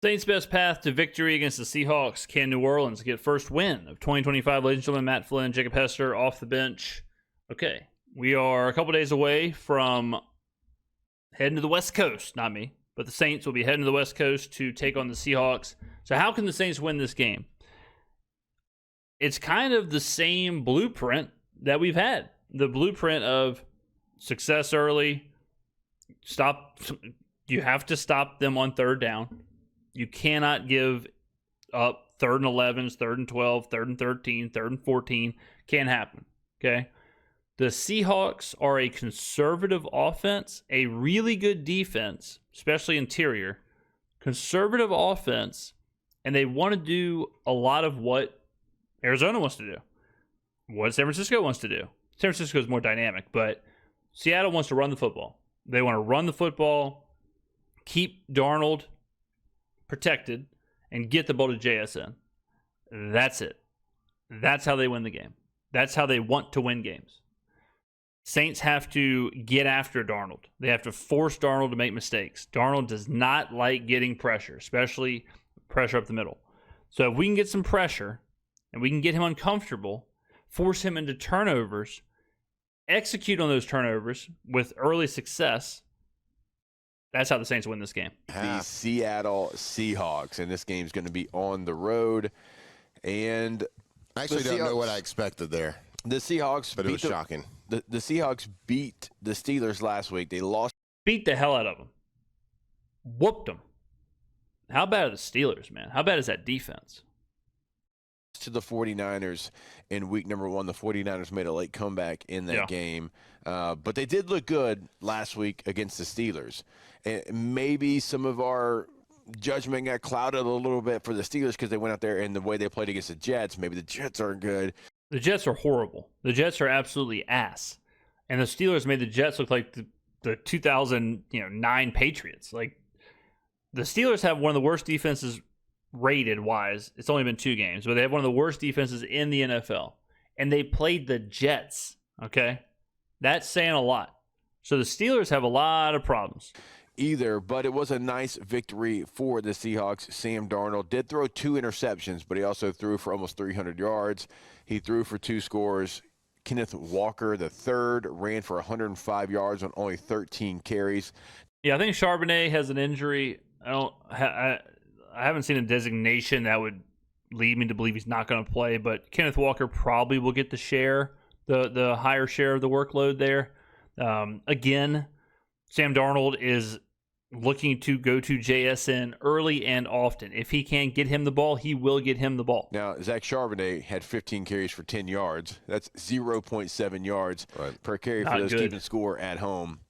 Saints' best path to victory against the Seahawks. Can New Orleans get first win of 2025? Ladies and gentlemen, Matt Flynn, Jacob Hester off the bench. Okay, we are a couple days away from heading to the West Coast. Not me, but the Saints will be heading to the West Coast to take on the Seahawks. So how can the Saints win this game? It's kind of the same blueprint that we've had. The blueprint of success early. You have to stop them on third down. You cannot give up 3rd and 11s, 3rd and 12, 3rd and 13, 3rd and 14. Can't happen, okay? The Seahawks are a conservative offense, a really good defense, especially interior, conservative offense, and they want to do a lot of what Arizona wants to do, what San Francisco wants to do. San Francisco is more dynamic, but Seattle wants to run the football. They want to run the football, keep Darnold protected, and get the ball to JSN. That's it. That's how they win the game. That's how they want to win games. Saints have to get after Darnold. They have to force Darnold to make mistakes. Darnold does not like getting pressure, especially pressure up the middle. So if we can get some pressure and we can get him uncomfortable, force him into turnovers, execute on those turnovers with early success, that's how the Saints win this game. The Seattle Seahawks, and this game's going to be on the road. And I actually don't know what I expected there. The Seahawks, but it was shocking. The Seahawks beat the Steelers last week. They lost. Beat the hell out of them. Whooped them. How bad are the Steelers, man? How bad is that defense? To the 49ers in week number 1. The 49ers made a late comeback in that game. But they did look good last week against the Steelers. And maybe some of our judgment got clouded a little bit for the Steelers because they went out there and the way they played against the Jets. Maybe the Jets aren't good. The Jets are horrible. The Jets are absolutely ass. And the Steelers made the Jets look like the 2009 Patriots. Like, the Steelers have one of the worst defenses rated-wise. It's only been 2 games, but they have one of the worst defenses in the NFL. And they played the Jets, okay? That's saying a lot. So the Steelers have a lot of problems. But it was a nice victory for the Seahawks. Sam Darnold did throw 2 interceptions, but he also threw for almost 300 yards. He threw for 2 scores. Kenneth Walker, the third, ran for 105 yards on only 13 carries. Yeah, I think Charbonnet has an injury. I haven't seen a designation that would lead me to believe he's not going to play, but Kenneth Walker probably will get the higher share of the workload there. Again, Sam Darnold is looking to go to JSN early and often. If he can't get him the ball, he will get him the ball. Now, Zach Charbonnet had 15 carries for 10 yards. That's 0.7 yards per carry for those keeping score at home.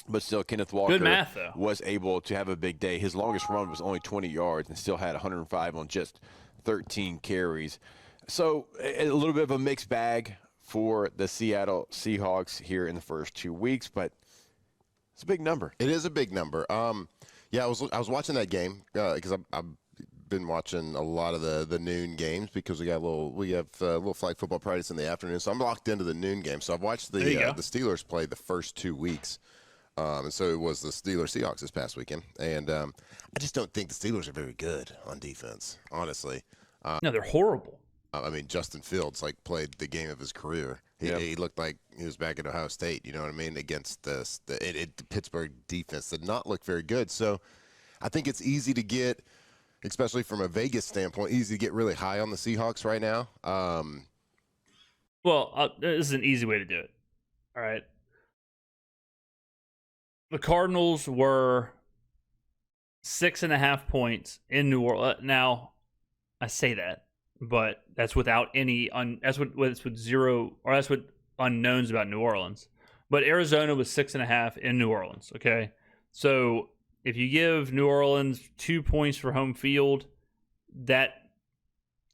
But still, Kenneth Walker was able to have a big day. His longest run was only 20 yards and still had 105 on just 13 carries. So a little bit of a mixed bag for the Seattle Seahawks here in the first 2 weeks, but it's a big number. It is a big number. Yeah, I was watching that game because I've been watching a lot of the noon games because we have little flag football practice in the afternoon, so I'm locked into the noon game. So I've watched the Steelers play the first 2 weeks. And so it was the Steelers-Seahawks this past weekend. And I just don't think the Steelers are very good on defense, honestly. No, they're horrible. I mean, Justin Fields played the game of his career. He looked like he was back at Ohio State, you know what I mean, against the Pittsburgh defense did not look very good. So I think it's easy to get, especially from a Vegas standpoint, easy to get really high on the Seahawks right now. Well, this is an easy way to do it. All right. The Cardinals were 6.5 points in New Orleans. Now, I say that, but that's without any that's with zero, or that's with unknowns about New Orleans. But Arizona was 6.5 in New Orleans. Okay, so if you give New Orleans 2 points for home field, and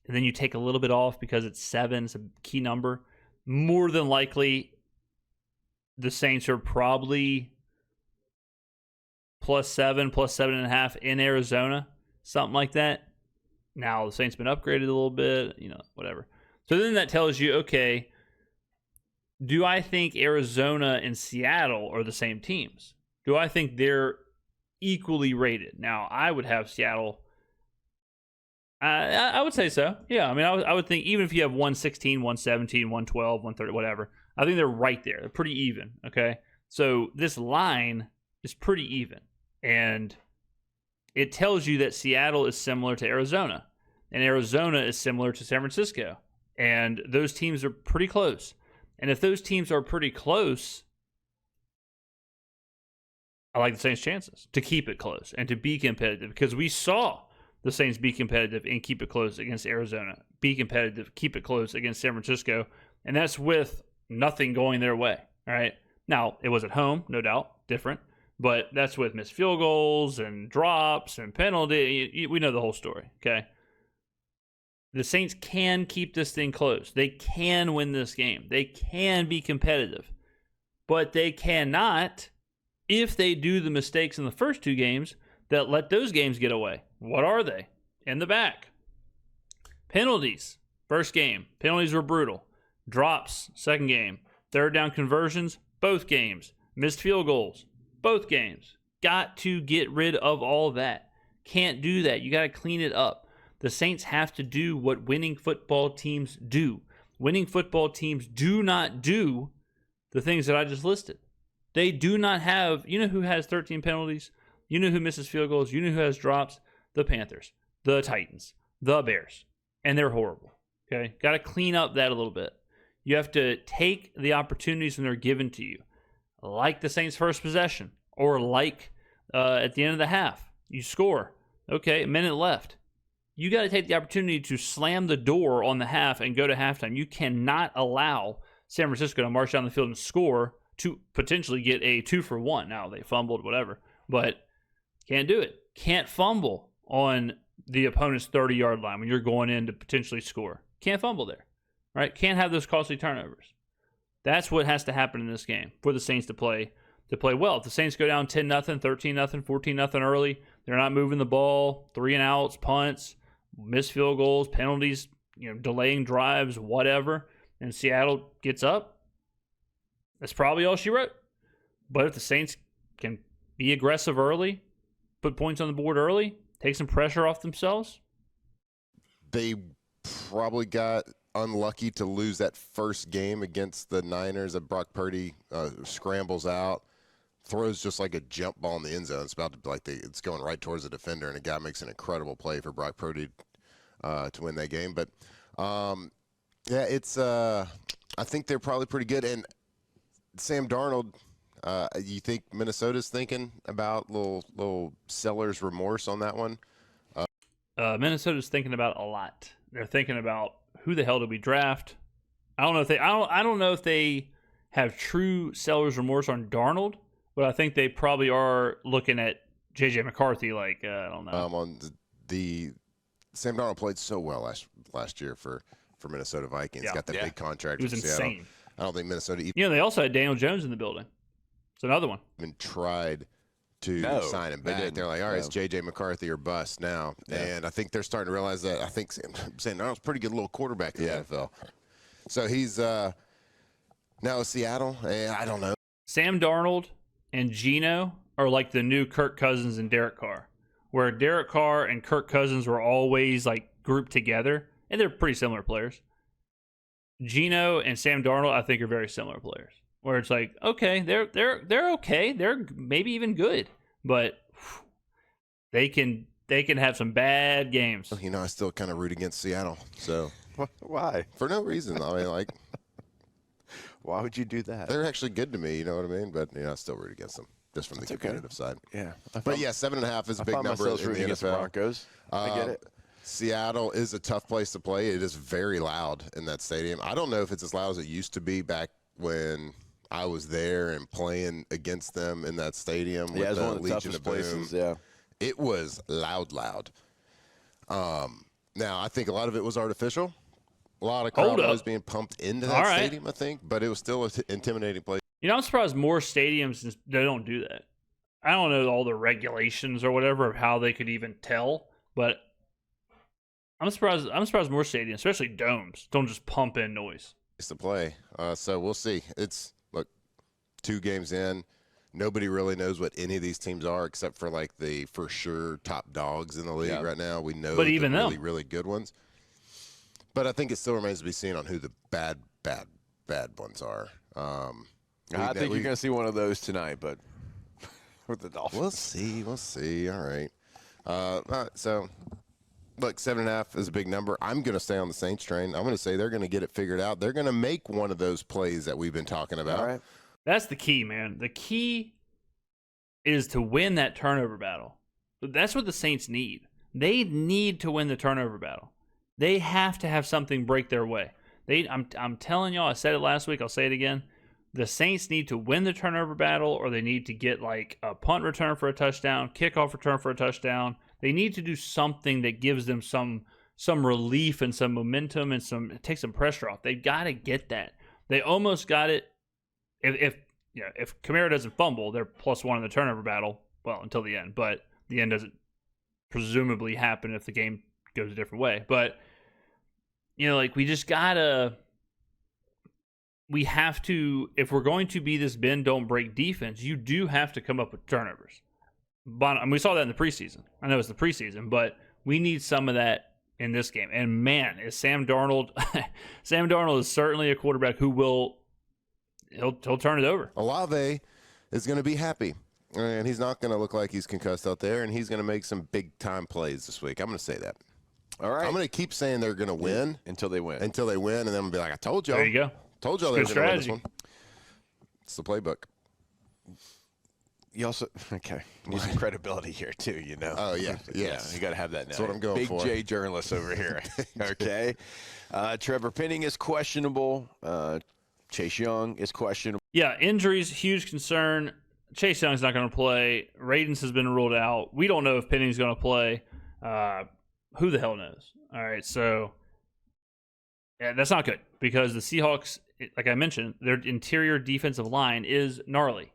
then you take a little bit off because it's 7, it's a key number. More than likely, the Saints are probably +7, +7.5 in Arizona, something like that. Now, the Saints been upgraded a little bit, whatever. So then that tells you, okay, do I think Arizona and Seattle are the same teams? Do I think they're equally rated? Now, I would have Seattle I would say so. Yeah, I mean, I would think even if you have 116, 117, 112, 130, whatever, I think they're right there. They're pretty even, okay? So this line is pretty even. And it tells you that Seattle is similar to Arizona. And Arizona is similar to San Francisco. And those teams are pretty close. And if those teams are pretty close, I like the Saints' chances to keep it close and to be competitive, because we saw the Saints be competitive and keep it close against Arizona, be competitive, keep it close against San Francisco, and that's with nothing going their way, all right? Now, it was at home, no doubt, different, but that's with missed field goals and drops and penalty. We know the whole story, okay? The Saints can keep this thing close. They can win this game. They can be competitive, but they cannot if they do the mistakes in the first two games that let those games get away. What are they? In the back. Penalties. First game. Penalties were brutal. Drops. Second game. Third down conversions. Both games. Missed field goals. Both games. Got to get rid of all that. Can't do that. You got to clean it up. The Saints have to do what winning football teams do. Winning football teams do not do the things that I just listed. They do not have, you know who has 13 penalties? You know who misses field goals? You know who has drops? The Panthers, the Titans, the Bears. And they're horrible. Okay? Got to clean up that a little bit. You have to take the opportunities when they're given to you. Like the Saints' first possession. Or like at the end of the half. You score. Okay, a minute left. You got to take the opportunity to slam the door on the half and go to halftime. You cannot allow San Francisco to march down the field and score to potentially get a 2-for-1. Now, they fumbled, whatever. But can't do it. Can't fumble on the opponent's 30-yard line when you're going in to potentially score. Can't fumble there, right? Can't have those costly turnovers. That's what has to happen in this game for the Saints to play well. If the Saints go down 10-0, 13-0, 14-0 early, they're not moving the ball, 3-and-outs, punts, missed field goals, penalties, delaying drives, whatever, and Seattle gets up, that's probably all she wrote. But if the Saints can be aggressive early, put points on the board early, take some pressure off themselves. They probably got unlucky to lose that first game against the Niners. That Brock Purdy scrambles out, throws just like a jump ball in the end zone. It's about to be like it's going right towards the defender, and a guy makes an incredible play for Brock Purdy to win that game. But yeah, it's I think they're probably pretty good. And Sam Darnold, you think Minnesota's thinking about little seller's remorse on that one? Minnesota's thinking about a lot. They're thinking about who the hell did we draft? I don't know if they have true seller's remorse on Darnold, but I think they probably are looking at J.J. McCarthy like I don't know. On the Sam Darnold played so well last year for Minnesota Vikings. Got that big contract. It was insane. Seattle. I don't think Minnesota. They also had Daniel Jones in the building. It's another one. Even tried to sign him back. They're like, all right, it's J.J. McCarthy or bust now. Yeah. And I think they're starting to realize that. I think Sam Darnold's a pretty good little quarterback in the NFL. So he's now with Seattle. I don't know. Sam Darnold and Geno are like the new Kirk Cousins and Derek Carr, where Derek Carr and Kirk Cousins were always like grouped together, and they're pretty similar players. Geno and Sam Darnold, I think, are very similar players. Where it's like, okay, they're okay, they're maybe even good, but they can have some bad games. I still kind of root against Seattle. So why? For no reason. I mean, like, why would you do that? They're actually good to me. You know what I mean? But I still root against them just from the competitive side. Yeah, but 7.5 is a big number in the NFL. The Broncos. I get it. Seattle is a tough place to play. It is very loud in that stadium. I don't know if it's as loud as it used to be back when I was there and playing against them in that stadium with it's the one of the Legion toughest of Boom. places, yeah. It was loud. Now, I think a lot of it was artificial. A lot of crowd noise being pumped into that stadium, I think, but it was still an intimidating place. I'm surprised more stadiums, they don't do that. I don't know all the regulations or whatever of how they could even tell, but I'm surprised more stadiums, especially domes, don't just pump in noise. It's to play. So we'll see. It's 2 games in. Nobody really knows what any of these teams are except for like the for sure top dogs in the league right now. We know but even the really good ones. But I think it still remains to be seen on who the bad ones are. I think you're going to see one of those tonight, but with the Dolphins. We'll see. All right. So, look, 7.5 is a big number. I'm going to stay on the Saints train. I'm going to say they're going to get it figured out. They're going to make one of those plays that we've been talking about. All right. That's the key, man. The key is to win that turnover battle. That's what the Saints need. They need to win the turnover battle. They have to have something break their way. I'm telling y'all, I said it last week, I'll say it again. The Saints need to win the turnover battle, or they need to get like a punt return for a touchdown, kickoff return for a touchdown. They need to do something that gives them some relief and some momentum and take some pressure off. They've got to get that. They almost got it. If Kamara doesn't fumble, they're +1 in the turnover battle. Well, until the end, but the end doesn't presumably happen if the game goes a different way. But like we have to, if we're going to be this bend don't break defense, you do have to come up with turnovers. And we saw that in the preseason. I know it's the preseason, but we need some of that in this game. And man, is Sam Darnold Sam Darnold is certainly a quarterback who he'll turn it over. Olave is going to be happy, and he's not going to look like he's concussed out there, and he's going to make some big-time plays this week. I'm going to say that. All right. I'm going to keep saying they're going to win. Until they win. And then I'm going to be like, I told y'all. There you go. Told y'all they were going to win this one. It's the playbook. You also need some credibility here too, Oh yeah, yes. You got to have that now. That's what I'm going for. Big J journalist over here. Okay. Trevor Penning is questionable. Chase Young is questionable. Yeah, injuries, huge concern. Chase Young's not going to play. Radens has been ruled out. We don't know if Penning's going to play. Who the hell knows? All right, so that's not good because the Seahawks, like I mentioned, their interior defensive line is gnarly.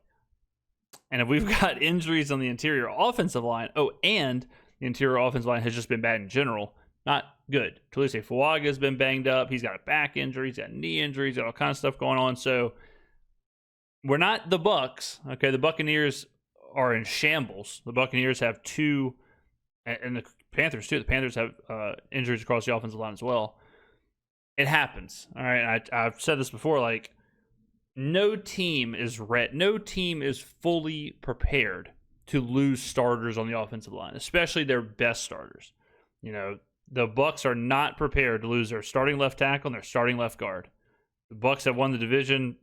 And if we've got injuries on the interior offensive line, and the interior offensive line has just been bad in general, not good. Tulisa Fuaga has been banged up. He's got a back injury. He's got knee injuries. Got all kinds of stuff going on. So we're not the Bucs. Okay, the Buccaneers are in shambles. The Buccaneers have 2, and the Panthers too. The Panthers have injuries across the offensive line as well. It happens. All right, I've said this before. Like, no team is fully prepared to lose starters on the offensive line, especially their best starters. The Bucs are not prepared to lose their starting left tackle and their starting left guard. The Bucs have won the division,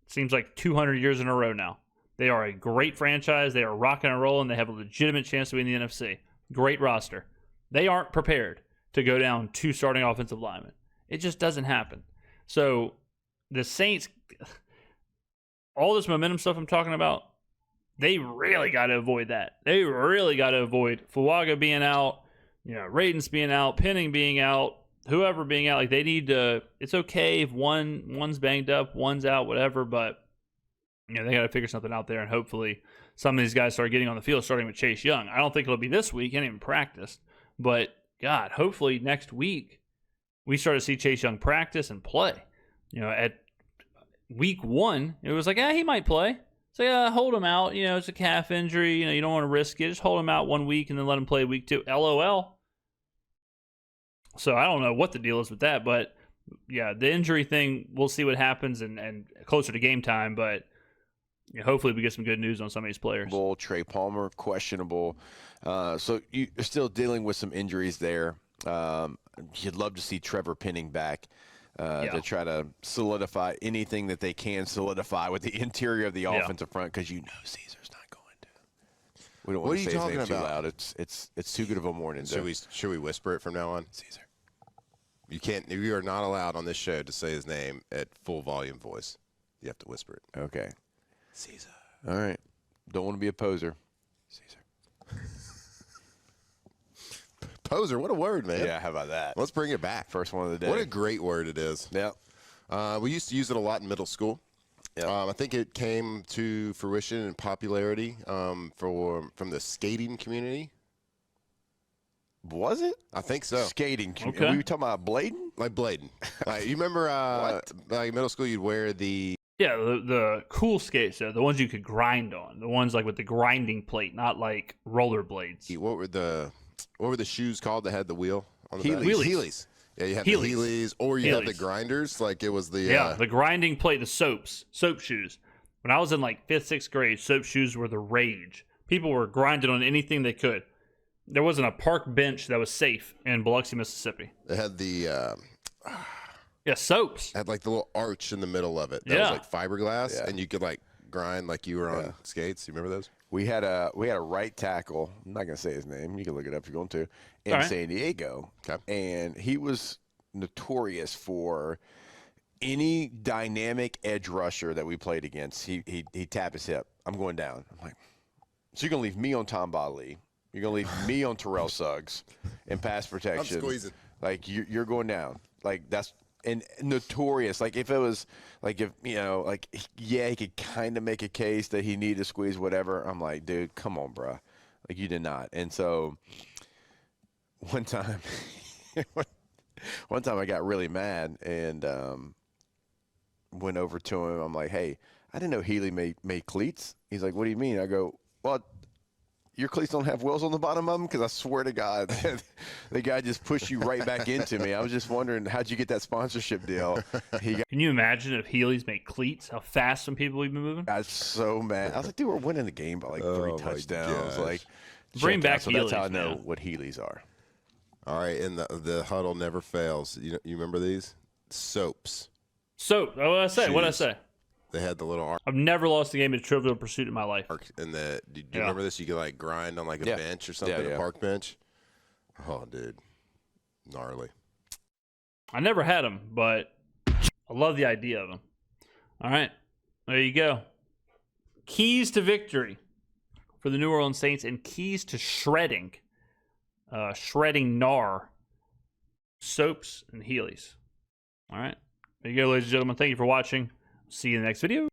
seems like 200 years in a row now. They are a great franchise. They are rocking and rolling. They have a legitimate chance to win the NFC. Great roster. They aren't prepared to go down 2 starting offensive linemen. It just doesn't happen. So the Saints, all this momentum stuff I'm talking about, they really got to avoid that. They really got to avoid Fuaga being out, Radens being out, Penning being out, whoever being out. Like, they need to. It's okay if one's banged up, one's out, whatever. But they got to figure something out there, and hopefully some of these guys start getting on the field, starting with Chase Young. I don't think it'll be this week. He ain't even practiced, but God, hopefully next week we start to see Chase Young practice and play. At week 1, it was like, he might play. So, hold him out. It's a calf injury. You don't want to risk it. Just hold him out 1 week and then let him play week 2. LOL. So, I don't know what the deal is with that. But, yeah, the injury thing, we'll see what happens and closer to game time. But hopefully we get some good news on some of these players. Trey Palmer, questionable. So, you're still dealing with some injuries there. You'd love to see Trevor Penning back. To try to solidify anything that they can solidify with the interior of the offensive front, because Caesar's not going to. We don't want to say his name too loud. It's too good of a morning. Should we whisper it from now on? Caesar. You are not allowed on this show to say his name at full volume voice. You have to whisper it. Okay. Caesar. All right. Don't want to be a poser. Caesar. Poser, what a word, man. Yeah, how about that? Let's bring it back. First one of the day. What a great word it is. Yeah. We used to use it a lot in middle school. Yep. I think it came to fruition and popularity from the skating community. Was it? I think so. Skating community. Okay. Were you talking about blading? Like blading. You remember like middle school, you'd wear the Yeah, the cool skates, though, the ones you could grind on, the ones like with the grinding plate, not like rollerblades. What were the shoes called that had the wheel on the back? Heelys. Yeah, you have the Heelys, or you have the grinders. Like it was the the grinding plate, the soap shoes. When I was in like 5th, 6th grade, soap shoes were the rage. People were grinding on anything they could. There wasn't a park bench that was safe in Biloxi, Mississippi. They had the soaps. Had like the little arch in the middle of it. That was like fiberglass, and you could like grind like you were on skates. You remember those? We had a right tackle. I'm not gonna say his name. You can look it up if you're going to. In San Diego, and he was notorious for any dynamic edge rusher that we played against. He'd tap his hip. I'm going down. I'm like, so you're gonna leave me on Tom Bodley? You're gonna leave me on Terrell Suggs in pass protection? I'm squeezing. Like you're going down. Like that's. And notorious, like if it was, like if, you know, like, yeah, he could kind of make a case that he needed to squeeze whatever. I'm like, dude, come on, bro. Like, you did not. And so one time I got really mad and went over to him. I'm like, hey, I didn't know Healy made cleats. He's like, what do you mean? I go, well, your cleats don't have wheels on the bottom of them? Because I swear to God, the guy just pushed you right back into me. I was just wondering, how'd you get that sponsorship deal? Can you imagine if Heelys made cleats? How fast some people would be moving? I was so mad. I was like, dude, we're winning the game by like 3 touchdowns. Like, bring back so Heelys. That's how I know what Heelys are. All right, and the huddle never fails. You remember these? Soaps. Soap. Oh, what did I say? What did I say? They had the little arc. I've never lost a game in Trivial Pursuit in my life. And do you remember this? You could like grind on like a bench or something, a park bench. Oh, dude, gnarly. I never had them, but I love the idea of them. All right, there you go. Keys to victory for the New Orleans Saints and keys to shredding gnar, soaps, and Heelys. All right, there you go, ladies and gentlemen. Thank you for watching. See you in the next video.